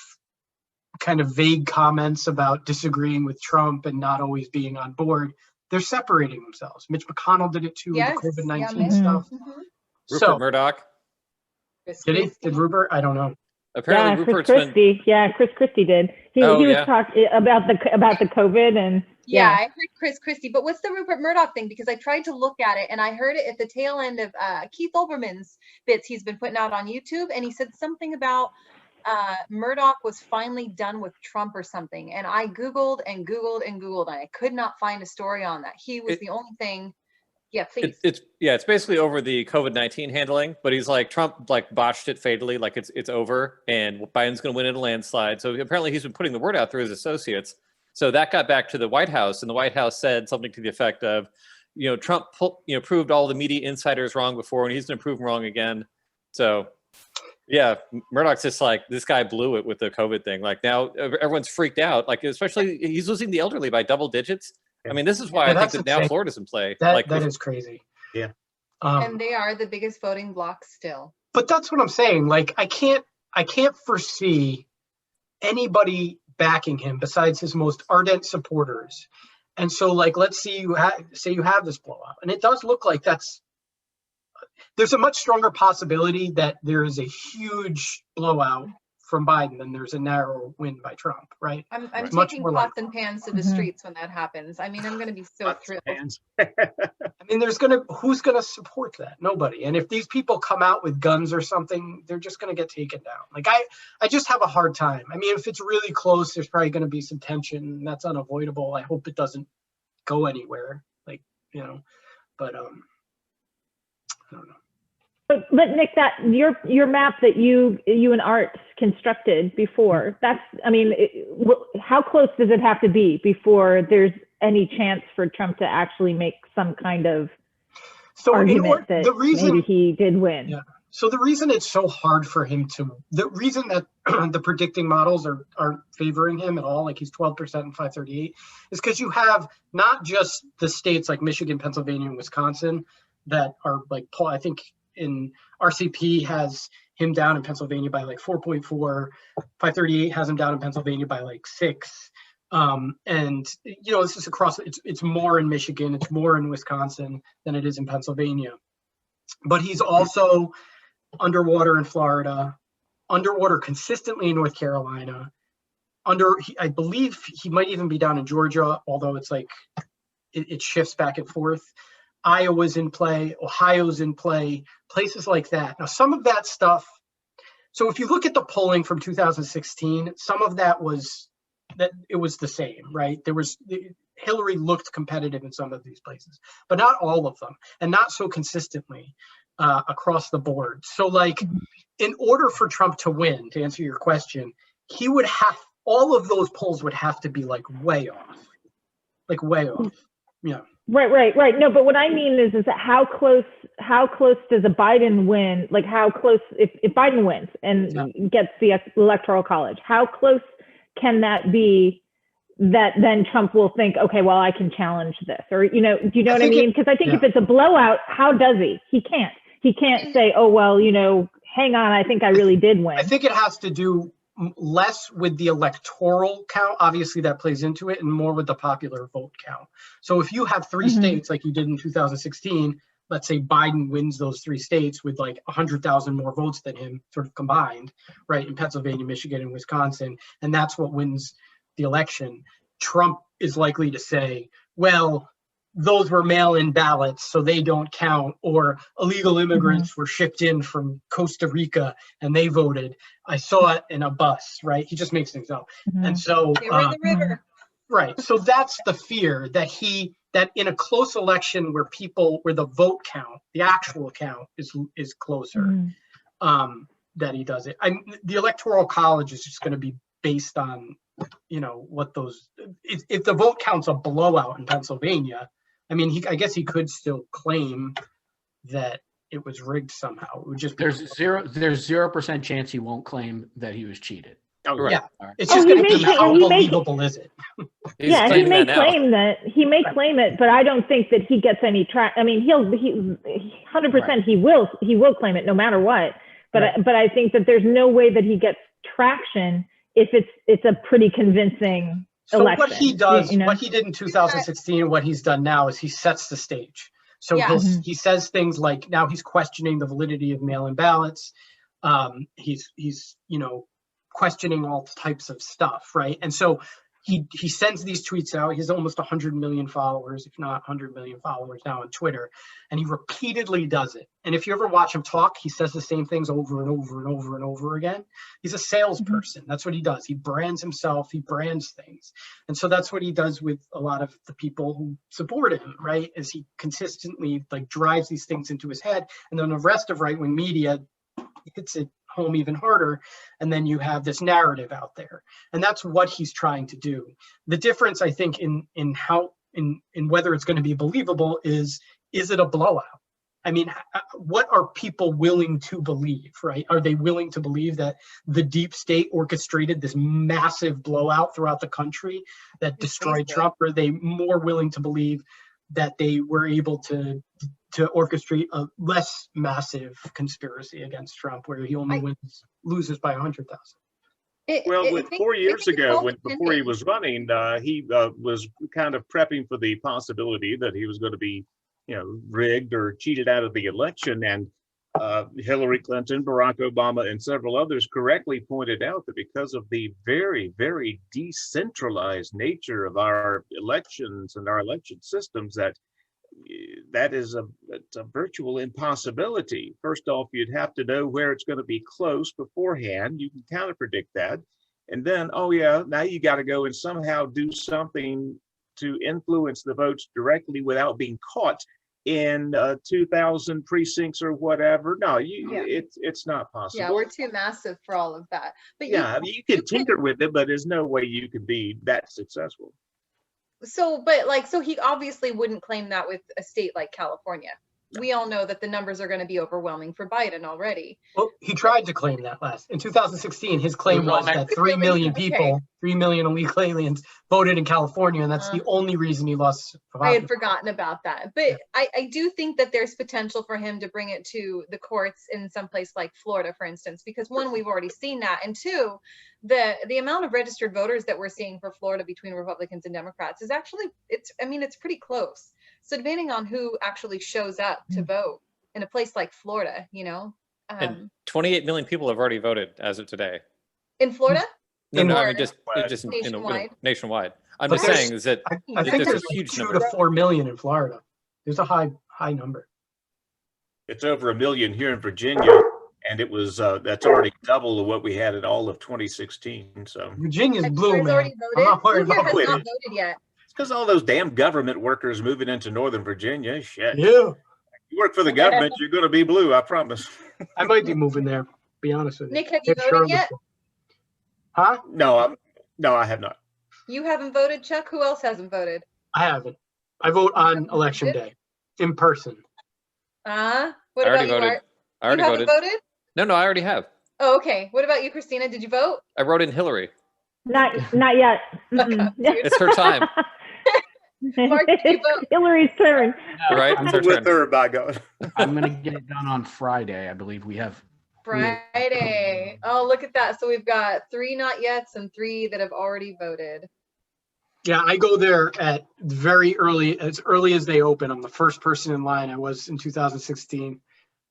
kind of vague comments about disagreeing with Trump and not always being on board. They're separating themselves. Mitch McConnell did it too Yes, with the COVID-19 yeah, Mitch. stuff. Mhm. Rupert So, Murdoch. Chris did he? Christie. Did Rupert? I don't know. Apparently, Yeah, Chris Rupert's been. Christie. Yeah, Chris Christie did. He Oh, was yeah. talking about the COVID and Yeah, Yeah. I heard Chris Christie, but what's the Rupert Murdoch thing? Because I tried to look at it and I heard it at the tail end of Keith Olbermann's bits he's been putting out on YouTube, and he said something about Murdoch was finally done with Trump or something. And I Googled and Googled and Googled, and I could not find a story on that. He was It- the only thing. Yeah, please. It's basically over the COVID-19 handling, but he's like, Trump like botched it fatally, like it's over, and Biden's going to win in a landslide. So apparently he's been putting the word out through his associates. So that got back to the White House, and the White House said something to the effect of, Trump proved all the media insiders wrong before, and he's going to prove them wrong again. So Yeah, Murdoch's just like, this guy blew it with the COVID thing. Like now everyone's freaked out. Like especially he's losing the elderly by double digits. I mean, this is why Yeah, I think that's that now insane. Florida's in play. That Like that is crazy. Yeah. And they are the biggest voting bloc still. But that's what I'm saying. Like I can't foresee anybody backing him besides his most ardent supporters. And so, like, let's see you have this blowout, and it does look like there's a much stronger possibility that there is a huge blowout from Biden than there's a narrow win by Trump, right? I'm Much taking more pots and pans to the Mhm. streets when that happens. I mean, I'm going to be so thrilled. Fans. I mean, who's gonna support that? Nobody. And if these people come out with guns or something, they're just gonna get taken down. Like I just have a hard time. I mean, if it's really close, there's probably gonna be some tension. That's unavoidable. I hope it doesn't go anywhere. Like, but I don't know. But Nick, that your map that you and Art constructed before, how close does it have to be before there's any chance for Trump to actually make some kind of argument that maybe he did win? Yeah. So the reason it's so hard for him the reason that the predicting models aren't favoring him at all, like he's 12% and 538, is because you have not just the states like Michigan, Pennsylvania, and Wisconsin that are like, I think in RCP has him down in Pennsylvania by like 4.4, 538 has him down in Pennsylvania by like 6. And this is across, it's more in Michigan, it's more in Wisconsin than it is in Pennsylvania. But he's also underwater in Florida, underwater consistently in North Carolina, I believe he might even be down in Georgia, although it's like, it shifts back and forth. Iowa's in play, Ohio's in play, places like that. Now, some of that stuff, so if you look at the polling from 2016, some of that was that it was the same, right? Hillary looked competitive in some of these places, but not all of them, and not so consistently across the board. So like, in order for Trump to win, to answer your question, he would have, all of those polls would have to be like way off. Yeah. Right. No, but what I mean is that how close does a Biden win? Like how close, if Biden wins and gets the electoral college, how close can that be that then Trump will think, okay, well, I can challenge this, or, do you know what I mean? Because I think if it's a blowout, how does he? He can't say, oh, well, hang on, I think I really did win. I think it has to do less with the electoral count, obviously that plays into it, and more with the popular vote count. So if you have 3 states like you did in 2016, let's say Biden wins those 3 states with like 100,000 more votes than him sort of combined, right, in Pennsylvania, Michigan, and Wisconsin, and that's what wins the election. Trump is likely to say, well, those were mail-in ballots, so they don't count, or illegal immigrants were shipped in from Costa Rica and they voted. I saw it in a bus, right? He just makes things up. And so, They were in the river. right. So that's the fear that in a close election where the vote count, the actual count is closer, that he does it. The electoral college is just going to be based on, what those, if the vote count's a blowout in Pennsylvania, I mean, I guess he could still claim that it was rigged somehow. It would just be There's 0% chance he won't claim that he was cheated. Oh, right. Yeah. All right. It's just going to be how believable is it? he's Yeah, he claiming may that now. claim that. He may claim it, but I don't think that he gets any track. I mean, he 100% he will claim it no matter what. But I think that there's no way that he gets traction if it's a pretty convincing election. What he does, what he did in 2016 and what he's done now is he sets the stage. So he says things like, now he's questioning the validity of mail-in ballots. He's questioning all types of stuff, right? And so he sends these tweets out. He has almost 100 million followers, if not 100 million followers now on Twitter, and he repeatedly does it. And if you ever watch him talk, he says the same things over and over and over and over again. He's a salesperson. That's what he does. He brands himself. He brands things. And so that's what he does with a lot of the people who support him, right? Is he consistently drives these things into his head, and then the rest of right-wing media hits it home even harder, and then you have this narrative out there, and that's what he's trying to do. The difference, I think, in whether it's going to be believable is it a blowout? I mean, what are people willing to believe, right? Are they willing to believe that the deep state orchestrated this massive blowout throughout the country that destroyed Trump? Or are they more willing to believe that they were able to orchestrate a less massive conspiracy against Trump, where he only loses by 100,000? Well, 4 years ago, before he was running, he was kind of prepping for the possibility that he was going to be, rigged or cheated out of the election. And Hillary Clinton, Barack Obama, and several others correctly pointed out that because of the very, very decentralized nature of our elections and our election systems, that is it's a virtual impossibility. First off, you'd have to know where it's going to be close beforehand. You can kind of predict that. And then, now you got to go and somehow do something to influence the votes directly without being caught in 2,000 precincts or whatever. No, it's not possible. Yeah, we're too massive for all of that. But you can tinker with it, but there's no way you can be that successful. So he obviously wouldn't claim that with a state like California. We all know that the numbers are going to be overwhelming for Biden already. Well, he tried to claim that in 2016. His claim was that 3 million people, 3 million illegal aliens voted in California, and that's the only reason he lost. I had forgotten about that. But I do think that there's potential for him to bring it to the courts in some place like Florida, for instance, because one, we've already seen that, and two, the amount of registered voters that we're seeing for Florida between Republicans and Democrats is actually, it's pretty close. So depending on who actually shows up to vote in a place like Florida, and 28 million people have already voted as of today. In Florida? No, I mean just nationwide. Nationwide. I'm just saying is that I think there's a huge 2 number. to 4 million in Florida. There's a high number. It's over 1 million here in Virginia, and it was that's already double of what we had at all of 2016. So Virginia's blue, man. Already I'm not worried voted? about Who here it. has not voted yet? because all those damn government workers moving into Northern Virginia. Shit. Yeah, You work for the government, you're going to be blue, I promise. I might be moving there. Be honest with you. Nick, have you If voted yet? Huh? No, I have not. You haven't voted, Chuck? Who else hasn't voted? I haven't. I vote on election day in person. What I about already you, voted. Art? I already You haven't voted. voted? No, I already have. Oh, okay. What about you, Christina? Did you vote? I wrote in Hillary. Not yet. Mm-mm. It's her time, Mark, did you vote? Hillary's turn. right? I'm It's her with turn. her, by God. I'm going to get it done on Friday. I believe we have. Friday. Oh, look at that. So we've got 3 not yets and 3 that have already voted. Yeah, I go there at very early, as early as they open. I'm the first person in line. I was in 2016, and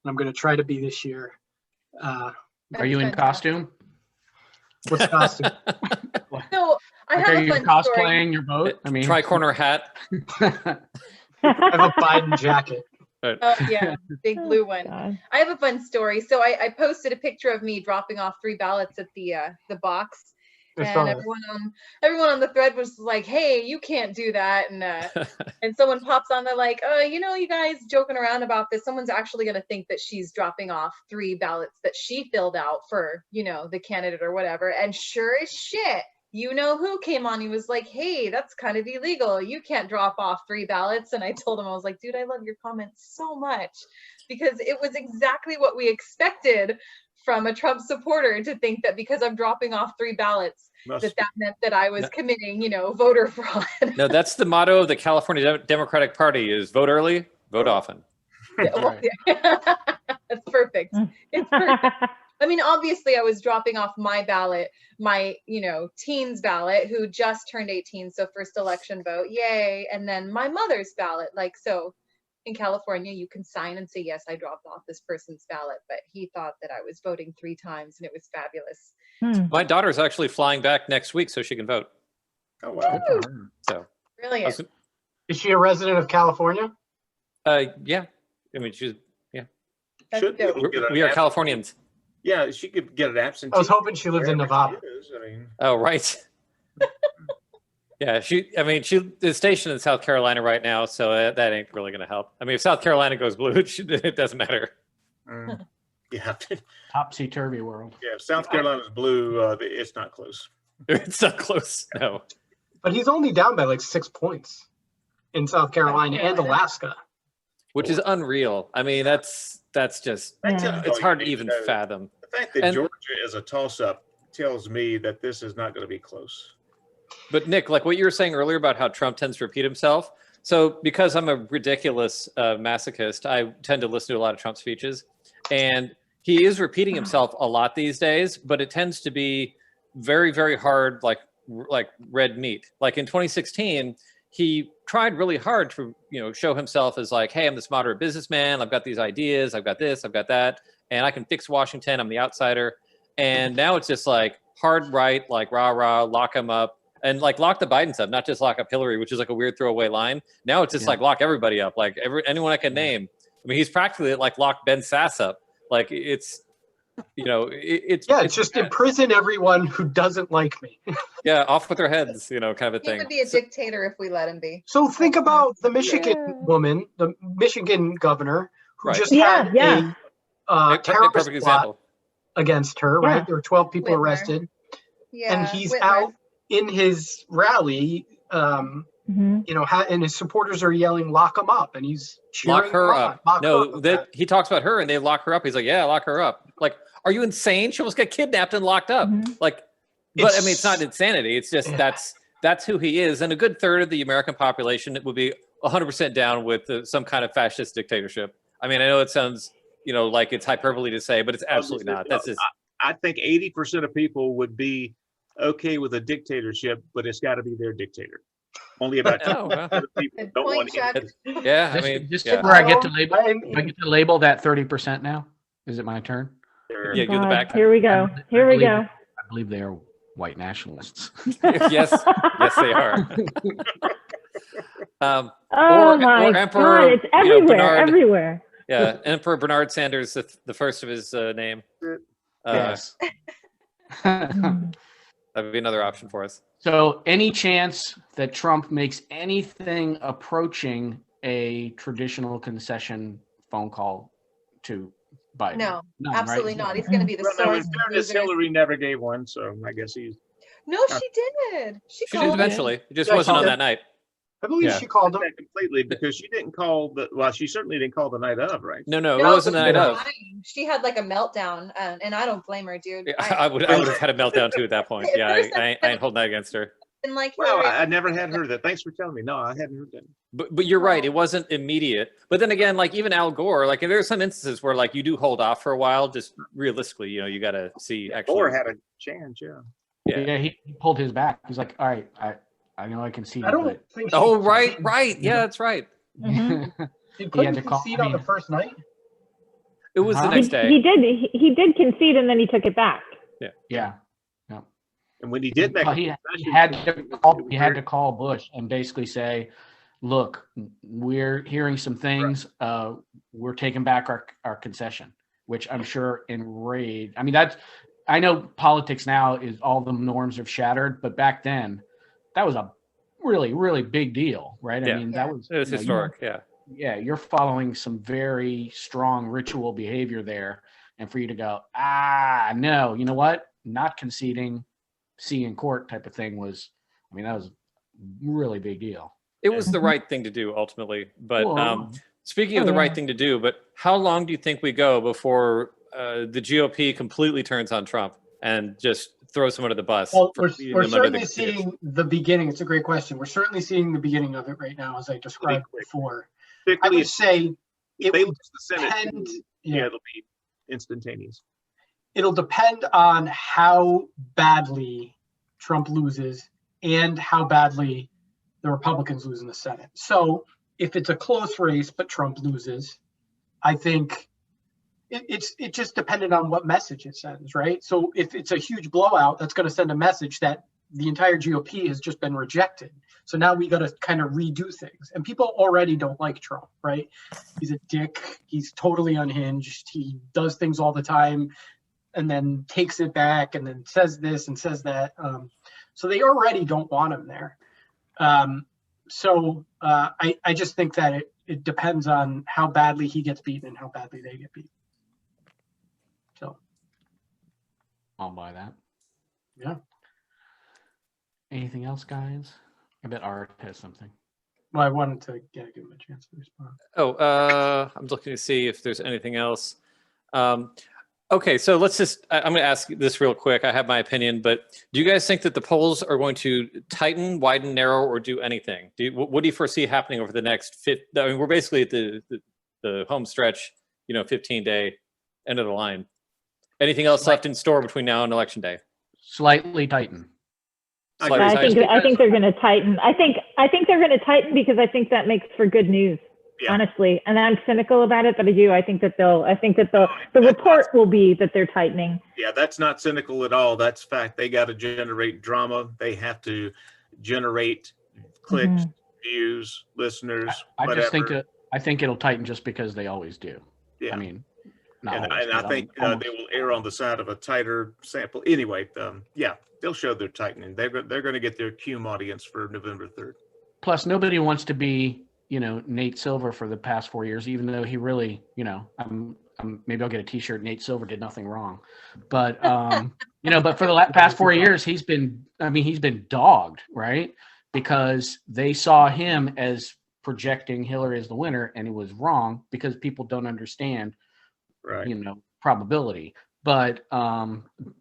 I'm going to try to be this year. Are you in costume? What's the costume? So I Like, have are a you fun cosplaying story. your vote? I mean, Tri-corner hat. I have a Biden jacket. Oh yeah, big blue one. God. I have a fun story. So I posted a picture of me dropping off 3 ballots at the box, I saw and that. everyone on the thread was like, "Hey, you can't do that." And someone pops on, they're like, you guys joking around about this. Someone's actually going to think that she's dropping off 3 ballots that she filled out for, the candidate or whatever. And sure as shit, who came on. He was like, "Hey, that's kind of illegal. You can't drop off 3 ballots." And I told him, I was like, "Dude, I love your comments so much," because it was exactly what we expected from a Trump supporter, to think that because I'm dropping off 3 ballots, that meant that I was committing, voter fraud. No, that's the motto of the California Democratic Party: is vote early, vote often. Well, yeah. That's perfect. It's perfect. I mean, obviously, I was dropping off my ballot, my, teen's ballot, who just turned 18, so first election vote, yay. And then my mother's ballot, so in California, you can sign and say, yes, I dropped off this person's ballot, but he thought that I was voting 3 times, and it was fabulous. My daughter's actually flying back next week so she can vote. Oh, wow. So, Brilliant. Is she a resident of California? yeah. I mean, she's That's Should be dope. able to get an we are absentee. Californians. Yeah, she could get an absentee. I was hoping she lived in wherever Nevada. she is. I mean, Oh, right. Yeah, she is stationed in South Carolina right now, so that ain't really going to help. I mean, if South Carolina goes blue, it doesn't matter. yeah, topsy-turvy world. yeah. If South Carolina's blue, it's not close. It's not close. No. But he's only down by like 6 points in South Carolina and Carolina. Alaska. which is unreal. I mean, that's just, That Yeah. tells you it's all you hard to need even know. fathom. The fact that And- Georgia is a toss-up tells me that this is not going to be close. But Nick, like what you were saying earlier about how Trump tends to repeat himself. So because I'm a ridiculous masochist, I tend to listen to a lot of Trump speeches, and he is repeating himself a lot these days. But it tends to be very, very hard, like red meat. Like in 2016, he tried really hard to show himself as like, hey, I'm this moderate businessman. I've got these ideas. I've got this. I've got that, and I can fix Washington. I'm the outsider. And now it's just like hard right, like rah rah, lock him up. And like lock the Bidens up, not just lock up Hillary, which is like a weird throwaway line. Now it's just like lock everybody up, like anyone I can name. I mean, he's practically like locked Ben Sass up. Like it's, it's just imprison everyone who doesn't like me. yeah, off with their heads, kind of a He thing. would be a dictator if we let him be. So think about the Michigan Yeah. woman, the Michigan governor, who Right. just Yeah, had yeah. A terrorist perfect plot example. against her, Yeah. right? There were 12 people Whitmer. arrested, Yeah. and he's Whitmer. out in his rally, Mhm. and his supporters are yelling, "Lock him up!" And he's cheering Lock her him on. up. Lock her No, up. that he talks about her and they lock her up. He's like, yeah, lock her up. Like, are you insane? She almost got kidnapped and locked up. Mhm. Like, but I mean, It's- it's not insanity. It's just Yeah. that's who he is. And a good third of the American population would be 100% down with some kind of fascist dictatorship. I mean, I know it sounds, like it's hyperbole to say, but it's absolutely not. That's just, I think 80% of people would be okay with a dictatorship, but it's got to be their dictator. Only about 2% oh, well, of people Good don't point, want Chuck. it. yeah. I This, mean, this yeah. is where I get to label. I Do I mean, get to label that 30% now? Is it my turn? They're- Yeah, you're the God, back. here we go. Here we go. I believe they are white nationalists. yes, yes, they are. Oh Or my Emperor, God, it's everywhere, Bernard. everywhere. Yeah, Emperor Bernard Sanders, the first of his name. Yes. That would be another option for us. So, any chance that Trump makes anything approaching a traditional concession phone call to Biden? No, None, absolutely right? not. He's going to be the Well, no, in source. fairness, loser. Hillary never gave one, so I guess he's. No, she did. She She did called him. eventually. It just Yeah, wasn't she on did. that night. I believe Yeah. she called him. That completely because she didn't call she certainly didn't call the night of, right? No, it No, wasn't the she night was of. lying. She had like a meltdown, and I don't blame her, dude. Yeah, I would have had a meltdown too at that point. If Yeah, there's I ain't holding that against her. been like, Well, Hillary, I never had heard that. Thanks for telling me. No, I hadn't heard that. But you're right. It wasn't immediate. But then again, like even Al Gore, like there's some instances where like you do hold off for a while. Just realistically, you got to see actually. Or had a chance, yeah. Yeah, he pulled his back. He's like, all right, I know I can see. I don't think. she- Oh, right. Yeah, that's right. Mhm. Did He had Clinton to call- concede I on the mean- first night? It was the Huh? next He day. did. He did concede, and then he took it back. Yeah. And when he did make Well, a he concession, had it to was call. weird. He had to call Bush and basically say, "Look, we're hearing some things. We're taking back our concession," which I'm sure enraged. I mean, I know politics now is all the norms have shattered, but back then, that was a really, really big deal, right? Yeah. I mean, that was It was you know, historic. Yeah. you're following some very strong ritual behavior there, and for you to go, no, you know what? Not conceding, see in court type of thing was, I mean, that was a really big deal. It was the right thing to do ultimately. But Well, speaking of Oh, the yeah. right thing to do, but how long do you think we go before the GOP completely turns on Trump and just throws him under the bus? Well, for we're leaving him under certainly the- seeing the beginning. It's a great question. We're certainly seeing the beginning of it right now, as I described quick. before. I particularly would if say it they will lose the Senate, depend. yeah, Yeah, it'll be instantaneous. it'll depend on how badly Trump loses and how badly the Republicans lose in the Senate. So if it's a close race but Trump loses, I think it's just dependent on what message it sends, right? So if it's a huge blowout, that's going to send a message that the entire GOP has just been rejected. So now we got to kind of redo things. And people already don't like Trump, right? He's a dick. He's totally unhinged. He does things all the time and then takes it back and then says this and says that. So they already don't want him there. I just think that it depends on how badly he gets beaten and how badly they get beaten. So, I'll buy that. yeah. Anything else, guys? I bet Art has something. Well, I wanted to give him a chance to respond. I'm looking to see if there's anything else. Okay, so let's just, I'm going to ask this real quick. I have my opinion, but do you guys think that the polls are going to tighten, widen, narrow, or do anything? What do you foresee happening over the next I mean, we're basically at the home stretch, 15-day end of the line. Anything else left in store between now and election day? Slightly tighten. Slightly Yeah, tighten. I think they're going to tighten. I think they're going to tighten because I think that makes for good news. Yeah. Honestly, and I'm cynical about it, but I do. I think that the report will be that they're tightening. Yeah, that's not cynical at all. That's fact. They got to generate drama. They have to generate clicks, views, listeners, I whatever. just think I think it'll tighten just because they always do. Yeah. I mean, not and always, I but think almost. they will err on the side of a tighter sample. Anyway, yeah, they'll show their tightening. They're going to get their Cume audience for November 3rd. Plus, nobody wants to be, Nate Silver for the past 4 years, even though he really, I'm maybe I'll get a T-shirt. Nate Silver did nothing wrong, but but for the past 4 years, he's been dogged, right? Because they saw him as projecting Hillary as the winner, and it was wrong because people don't understand, Right. probability. But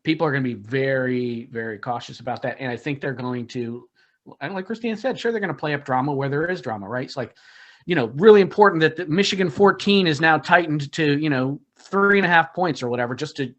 people are going to be very, very cautious about that, and I think they're going to. And like Christine said, sure, they're going to play up drama where there is drama, right? It's like, really important that the Michigan 14 is now tightened to, 3.5 points or whatever, just to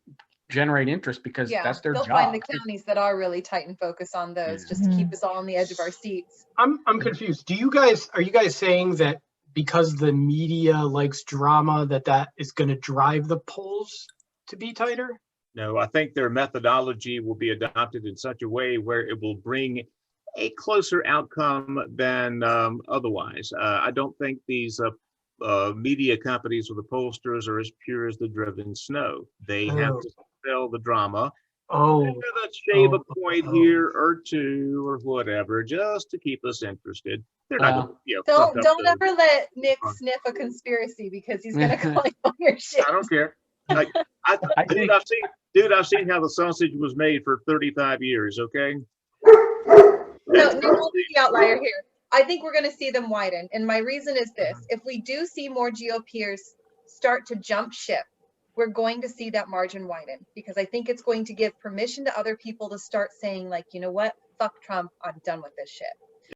generate interest because that's their they'll job. find the counties that are really tight and focus on those just to keep us all on the edge of our seats. I'm confused. Are you guys saying that because the media likes drama that is going to drive the polls to be tighter? No, I think their methodology will be adopted in such a way where it will bring a closer outcome than otherwise. I don't think these media companies or the pollsters are as pure as the driven snow. They have to sell the drama. Oh, They're going to shave a point here or two or whatever just to keep us interested. They're not going to, Don't ever let Nick sniff a conspiracy because he's gonna call you on your shit. I don't care. Like, I think- I've seen how the sausage was made for 35 years. Okay. No, Nick will be the outlier here. I think we're going to see them widen. And my reason is this. If we do see more GOPers start to jump ship, we're going to see that margin widen because I think it's going to give permission to other people to start saying like, you know what, fuck Trump, I'm done with this shit.